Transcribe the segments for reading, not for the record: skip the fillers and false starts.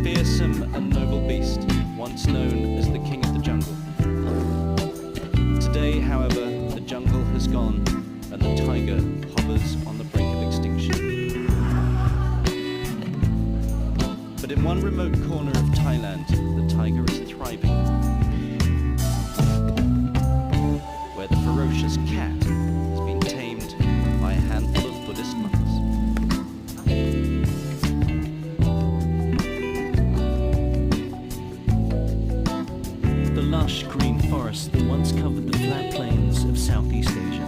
fearsome and noble beast, once known as the king of the jungle. Today, however, the jungle has gone and the tiger hovers on the brink of extinction. But in one remote corner of Thailand, the tiger is thriving, where the ferocious cat has been tamed by a handful of Buddhist monks. The lush green forest that once covered the flat plains of Southeast Asia.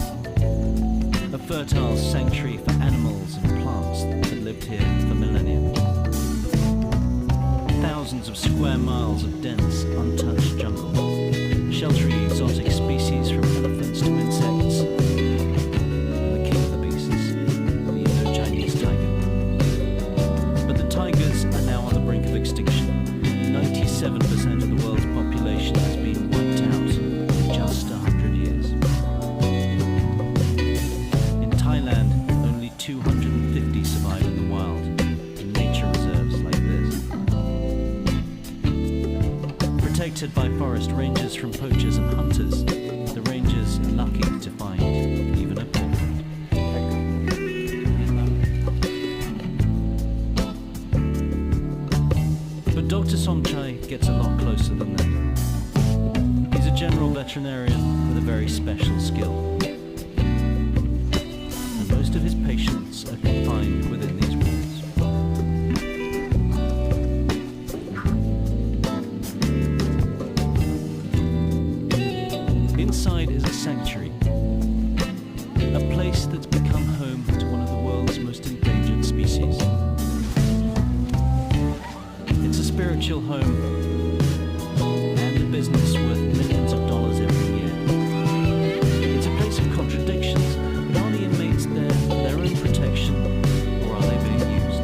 A fertile sanctuary for animals and plants that lived here for millennia. Thousands of square miles of dense, untouched jungle, sheltering exotic species from elephants to insects. And the king of the beasts, the Indochinese tiger. But the tigers are now on the brink of extinction. 97% of the world's population has been wiped out in just 100 years. In Thailand, only 250 survive in the wild, in nature reserves like this. Protected by forest rangers from poachers and hunters, the rangers are lucky to find even a portrait. But Dr. Somchai gets a lot closer than that. He's a general veterinarian with a very special skill. And most of his patients are confined within these walls. Inside is a sanctuary, a place that's become home to one of the world's most endangered species. It's a spiritual home and a business worth millions of dollars every year. It's a place of contradictions, but are the inmates there for their own protection, or are they being used?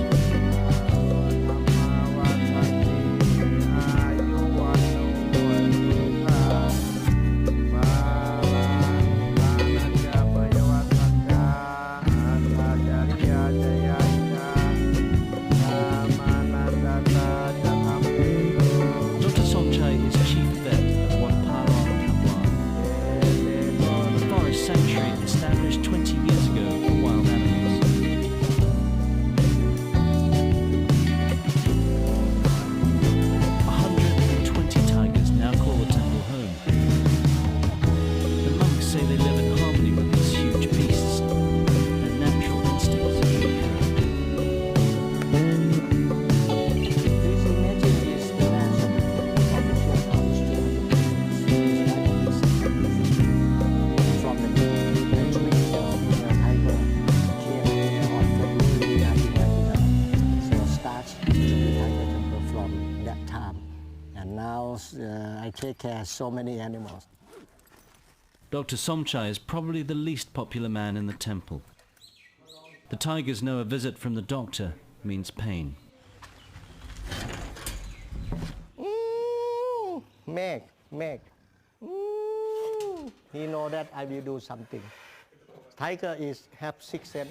Dr. Somchai is chief vet of Wat Parong Kapwan, a forest sanctuary established 20 years ago for wild animals. Tigers now call the temple home. The monks say they live in harmony with these huge beasts. Their natural instincts are This image is the national official from the management of the tiger here on February 1999. So start the tiger temple from that time. And now I take care of so many animals. Dr. Somchai is probably the least popular man in the temple. The tigers know a visit from the doctor means pain. Meg. He know that I will do something. Tiger have sixth sense.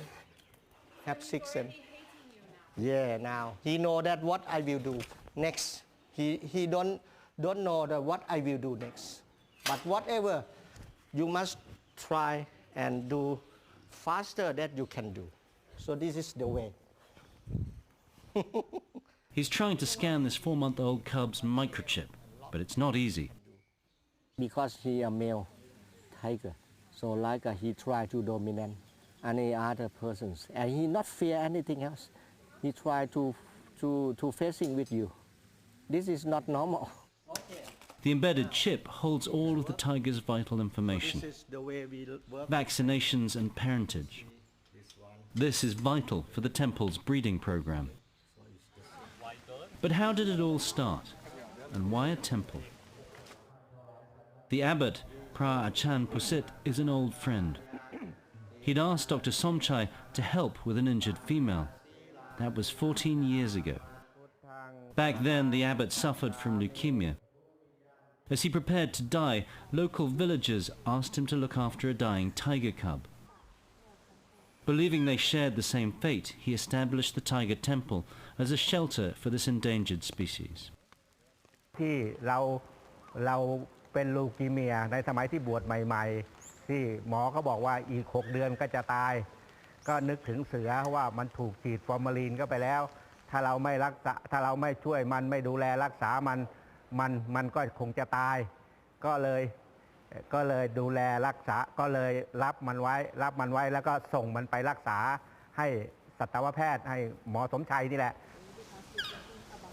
Yeah, now he know that what I will do next. He don't know that what I will do next. But whatever, you must try and do faster that you can do. So this is the way. He's trying to scan this 4-month-old cub's microchip, but it's not easy. Because he a male tiger, so like he try to dominate any other persons, and he not fear anything else. He try to facing with you. This is not normal. The embedded chip holds all of the tiger's vital information, vaccinations and parentage. This is vital for the temple's breeding program. But how did it all start? And why a temple? The abbot, Pra Achan Pusit, is an old friend. He'd asked Dr. Somchai to help with an injured female. That was 14 years ago. Back then, the abbot suffered from leukemia. As he prepared to die, local villagers asked him to look after a dying tiger cub. Believing they shared the same fate, he established the tiger temple as a shelter for this endangered species. ที่เราเป็นลูคีเมียในสมัยที่บวชใหม่ๆที่หมอเขาบอกว่าอีก6 เดือนก็จะตายก็นึกถึงเสือว่ามันถูกฉีดฟอร์มาลีนเข้าไปแล้วถ้าเราไม่รักษาถ้าเราไม่ช่วยมันไม่ดูแลรักษามันก็คงจะตายก็เลยดูแลรักษาก็เลยรับมันไว้แล้วก็ส่งมันไปรักษาให้สัตวแพทย์ให้หมอสมชัยนี่แหละ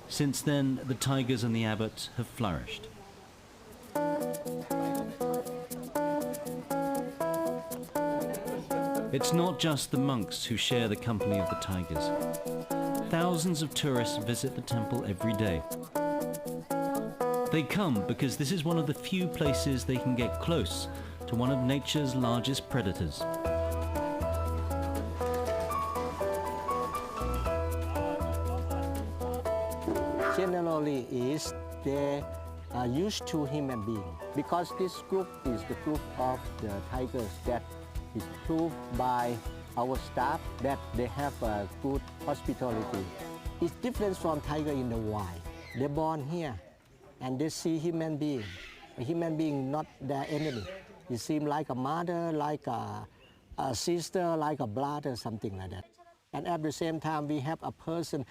Since then, the tigers and the abbot have flourished. It's not just the monks who share the company of the tigers. Thousands of tourists visit the temple every day. They come because this is one of the few places they can get close to one of nature's largest predators. Generally is they are used to human being because this group is the group of the tigers that is proved by our staff that they have a good hospitality. It's different from tiger in the wild. They're born here and they see human being. A human being not their enemy. It seems like a mother, like a sister, like a brother, something like that. And at the same time, we have a person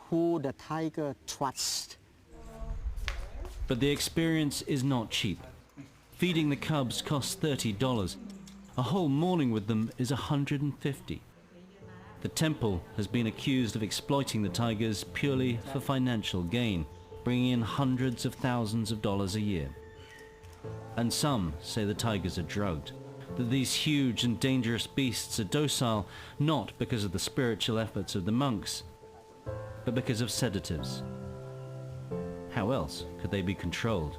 who the tiger trusts. But the experience is not cheap. Feeding the cubs costs $30. A whole morning with them is $150. The temple has been accused of exploiting the tigers purely for financial gain, bringing in hundreds of thousands of dollars a year. And some say the tigers are drugged, that these huge and dangerous beasts are docile not because of the spiritual efforts of the monks, but because of sedatives. How else could they be controlled?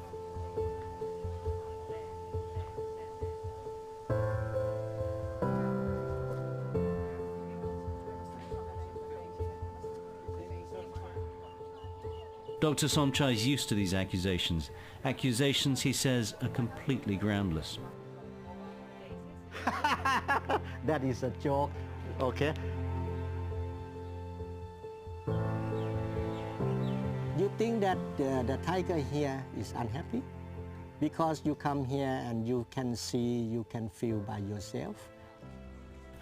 Dr. Somchai is used to these accusations. Accusations, he says, are completely groundless. That is a joke, okay? You think that the tiger here is unhappy? Because you come here and you can see, you can feel by yourself.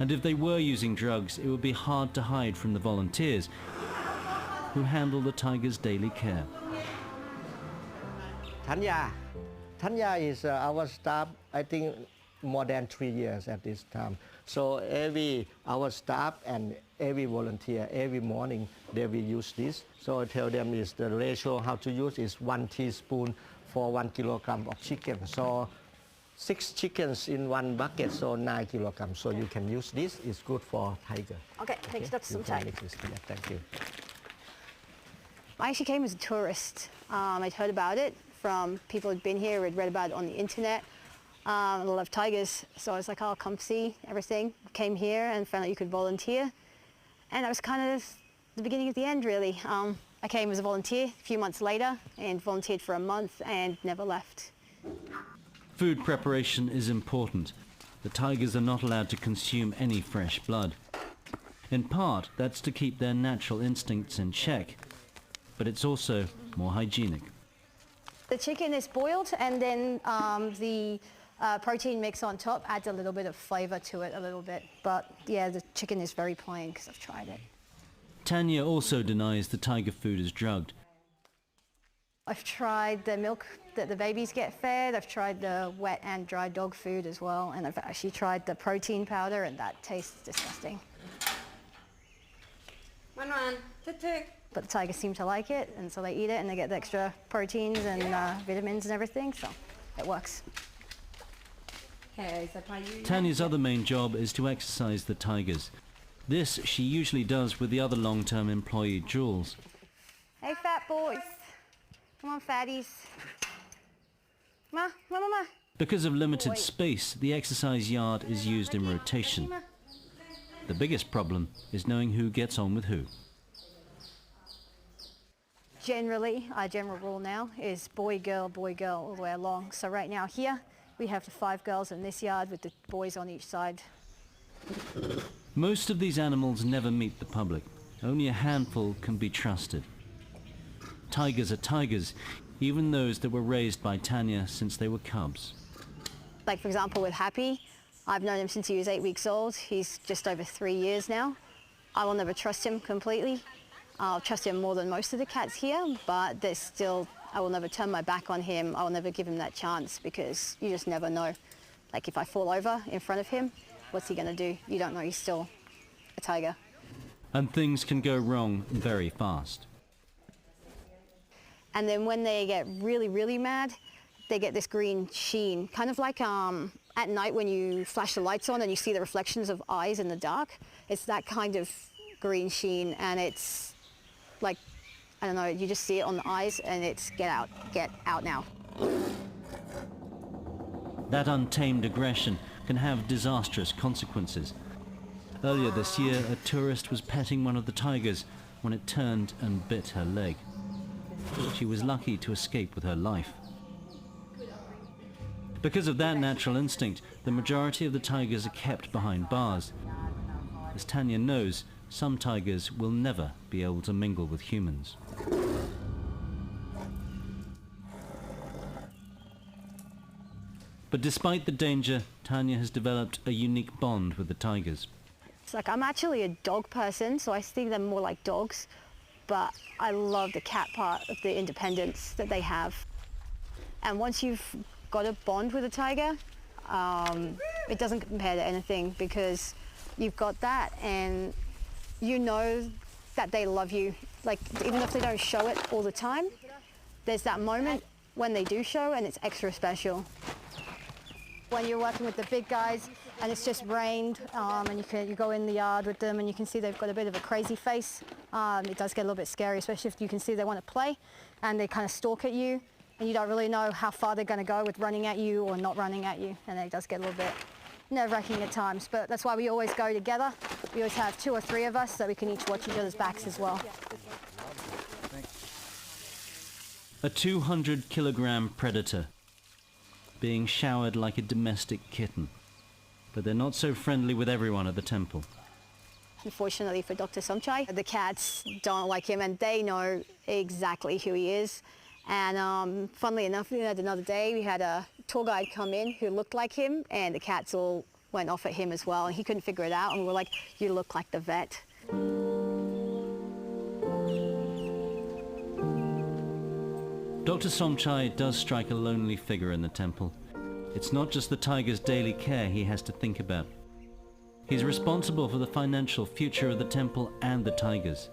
And if they were using drugs, it would be hard to hide from the volunteers who handle the tiger's daily care. Tanya is our staff, I think, more than 3 years at this time. So our staff and every volunteer, every morning, they will use this. So I tell them is the ratio how to use is 1 teaspoon for 1 kilogram of chicken. So 6 chickens in 1 bucket, so 9 kilograms. So you can use this. It's good for tiger. Okay, thanks, Dr. Somchai. Thank you. I actually came as a tourist. I'd heard about it from people who'd been here, had read about it on the internet. A lot of tigers, so I was like, oh, I'll come see everything. Came here and found out you could volunteer. And that was kind of the beginning of the end, really. I came as a volunteer a few months later and volunteered for a month and never left. Food preparation is important. The tigers are not allowed to consume any fresh blood. In part, that's to keep their natural instincts in check, but it's also more hygienic. The chicken is boiled and then the protein mix on top adds a little bit of flavor to it, a little bit. But yeah, the chicken is very plain because I've tried it. Tanya also denies the tiger food is drugged. I've tried the milk that the babies get fed. I've tried the wet and dry dog food as well. And I've actually tried the protein powder and that tastes disgusting. But the tigers seem to like it, and so they eat it and they get the extra proteins and vitamins and everything, so it works. Tanya's other main job is to exercise the tigers. This she usually does with the other long-term employee, Jules. Hey, fat boys. Come on, fatties. Come on. Because of limited space, the exercise yard is used in rotation. The biggest problem is knowing who gets on with who. Generally, our general rule now is boy, girl, all the way along. So right now here, we have the 5 girls in this yard with the boys on each side. Most of these animals never meet the public. Only a handful can be trusted. Tigers are tigers, even those that were raised by Tanya since they were cubs. Like, for example, with Happy, I've known him since he was 8 weeks old. He's just over 3 years now. I will never trust him completely. I'll trust him more than most of the cats here, but there's still, I will never turn my back on him. I will never give him that chance because you just never know. Like, if I fall over in front of him, what's he going to do? You don't know, he's still a tiger. And things can go wrong very fast. And then when they get really, really mad, they get this green sheen, kind of like at night when you flash the lights on and you see the reflections of eyes in the dark. It's that kind of green sheen, and it's like, I don't know, you just see it on the eyes and it's get out now. That untamed aggression can have disastrous consequences. Earlier this year, a tourist was petting one of the tigers when it turned and bit her leg. She was lucky to escape with her life. Because of that natural instinct, the majority of the tigers are kept behind bars. As Tanya knows, some tigers will never be able to mingle with humans. But despite the danger, Tanya has developed a unique bond with the tigers. It's like, I'm actually a dog person, so I see them more like dogs, but I love the cat part of the independence that they have. And once you've got a bond with a tiger, it doesn't compare to anything, because you've got that and you know that they love you. Like, even if they don't show it all the time, there's that moment when they do show and it's extra special. When you're working with the big guys and it's just rained and you go in the yard with them and you can see they've got a bit of a crazy face, it does get a little bit scary, especially if you can see they want to play and they kind of stalk at you and you don't really know how far they're going to go with running at you or not running at you, and it does get a little bit nerve-wracking at times, but that's why we always go together. We always have 2 or 3 of us so we can each watch each other's backs as well. A 200-kilogram predator being showered like a domestic kitten. But they're not so friendly with everyone at the temple. Unfortunately for Dr. Somchai, the cats don't like him and they know exactly who he is. And funnily enough, we had another day, we had a tour guide come in who looked like him, and the cats all went off at him as well, and he couldn't figure it out, and we were like, you look like the vet. Dr. Somchai does strike a lonely figure in the temple. It's not just the tiger's daily care he has to think about. He's responsible for the financial future of the temple and the tigers.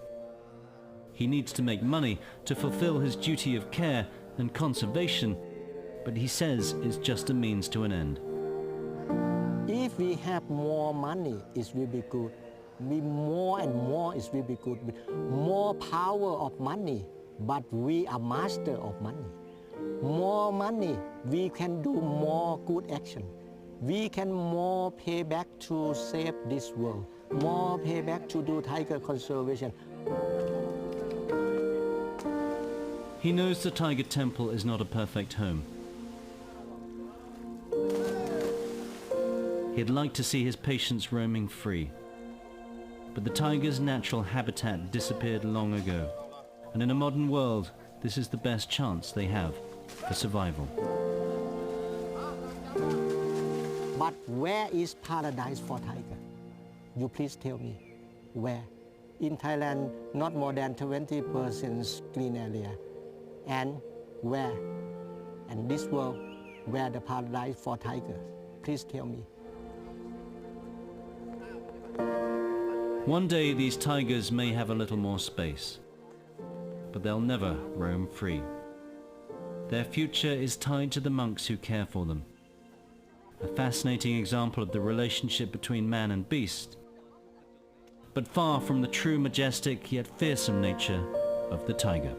He needs to make money to fulfill his duty of care and conservation, but he says it's just a means to an end. If we have more money, it will be good. More and more, it will be good. More power of money, but we are master of money. More money, we can do more good action. We can more pay back to save this world. More pay back to do tiger conservation. He knows the Tiger Temple is not a perfect home. He'd like to see his patients roaming free. But the tiger's natural habitat disappeared long ago. And in a modern world, this is the best chance they have for survival. But where is paradise for tiger? You please tell me, where? In Thailand, not more than 20% green area. And where? And this world, where the paradise for tigers? Please tell me. One day these tigers may have a little more space, but they'll never roam free. Their future is tied to the monks who care for them. A fascinating example of the relationship between man and beast, but far from the true majestic yet fearsome nature of the tiger.